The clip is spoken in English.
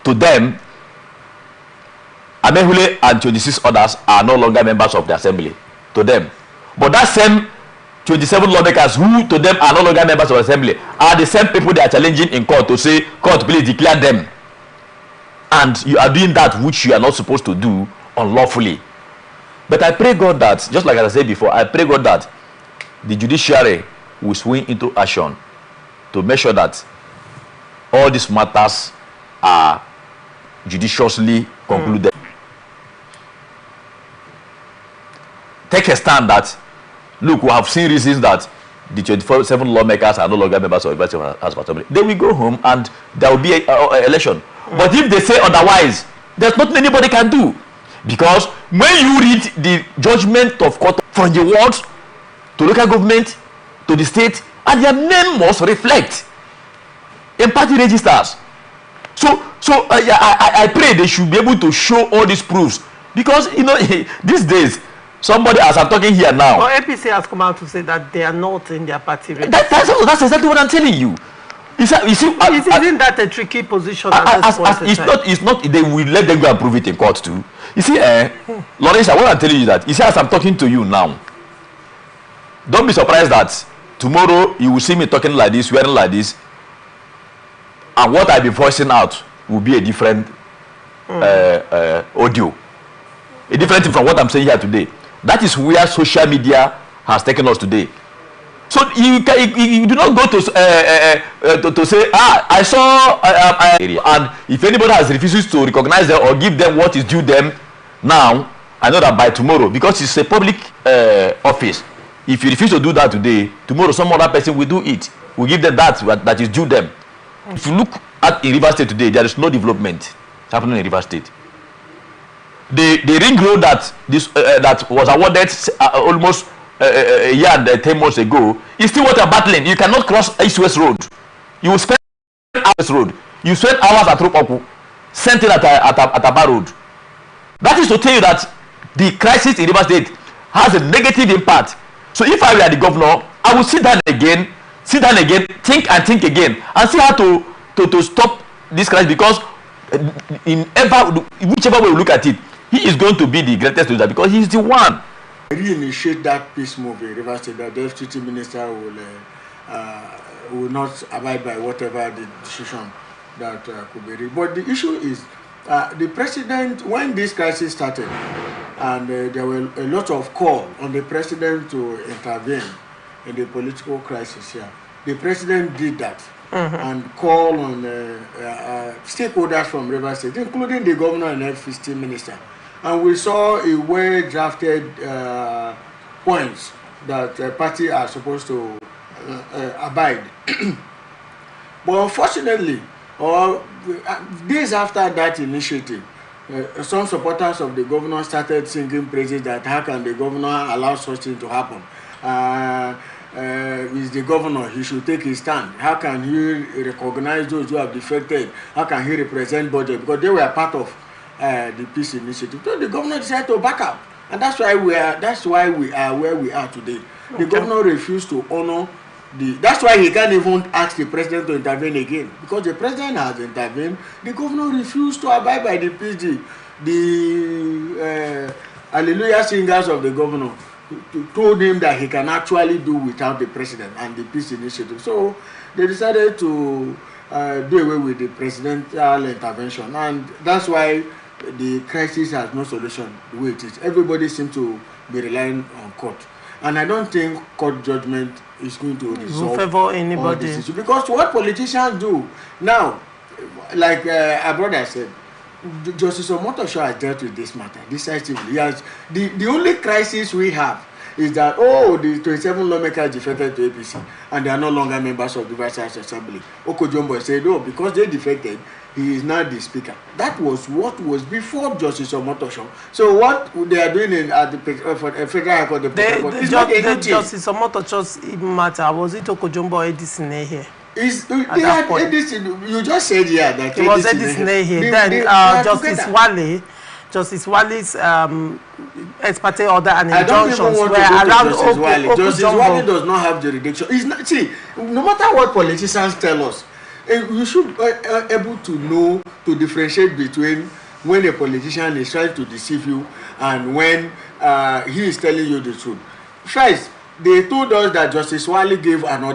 to them, Amehule and 26 others are no longer members of the assembly. To them. But that same 27 lawmakers who to them are no longer members of the assembly are the same people they are challenging in court to say, court, please declare them. And you are doing that which you are not supposed to do unlawfully. But I pray God that, just like I said before, I pray God that the judiciary will swing into action to make sure that all these matters are judiciously concluded. Take a stand that, look, we have seen reasons that the 27 lawmakers are no longer members of the House of Assembly. They will go home and there will be an election. But if they say otherwise, there's nothing anybody can do. Because when you read the judgment of court from the wards to local government to the state, and their name must reflect in party registers. So I pray they should be able to show all these proofs. Because, you know, these days, somebody, as I'm talking here now. Well, APC has come out to say that they are not in their party registers. That's exactly what I'm telling you. Isn't that a tricky position at this point? It's not. They will let them go and prove it in court too. You see, Lawrence, what I'm telling you that, you see, as I'm talking to you now, don't be surprised that tomorrow you will see me talking like this, wearing like this, and what I'll be voicing out will be a different audio, a different thing from what I'm saying here today. That is where social media has taken us today. So you do not go to say, I saw and if anybody has refuses to recognize them or give them what is due them now, I know that by tomorrow, because it's a public office, if you refuse to do that today, tomorrow some other person will do it, will give them that is due them. If you look at in Rivers State today, there is no development happening in Rivers State. The ring road that was awarded almost a year and 10 months ago is still water battling. You cannot cross East-West Road. You will spend hours road. You spend hours at Ropoku, sent it at Aba Road. That is to tell you that the crisis in Rivers State has a negative impact. So if I were the governor, I would sit down again, think and think again, and see how to stop this crisis, because whichever way we look at it, he is going to be the greatest loser because he is the one. Reinitiate that peace move in Rivers State, that the FCT minister will not abide by whatever the decision that could be reached. But the issue is, the president, when this crisis started, and there were a lot of call on the president to intervene in the political crisis here, the president did that and called on stakeholders from Rivers State, including the governor and FCT minister. And we saw a well-drafted points that party are supposed to abide. But unfortunately, days after that initiative, some supporters of the governor started singing praises that how can the governor allow such thing to happen? Is the governor, he should take his stand. How can he recognize those who have defected? How can he represent budget? Because they were part of the peace initiative. So the governor decided to back up, and that's why we are where we are today. The governor refused to honor that's why he can't even ask the president to intervene again, because the president has intervened. The governor refused to abide by the peace. The hallelujah singers of the governor told him that he can actually do without the president and the peace initiative. So they decided to do away with the presidential intervention, and that's why the crisis has no solution the way it is. Everybody seems to be relying on court, and I don't think court judgment is going to resolve favor anybody. This issue, because what politicians do now, like our brother said, Justice Omotosho has dealt with this matter decisively. The only crisis we have is that, the 27 lawmakers defected to APC and they are no longer members of the Vice Assembly. Okojombo said, because they defected, he is now the speaker. That was what was before Justice Omotosho. So what they are doing at the Federal High Court, the Justice Omotosho's matter, was it Okojombo or Edison here? You just said here that it was Edison here. Then Justice Wale's ex parte order and injunctions were around Justice Wale does not have jurisdiction. See, no matter what politicians tell us, you should able to know to differentiate between when a politician is trying to deceive you and when he is telling you the truth. First, they told us that Justice Wali gave an order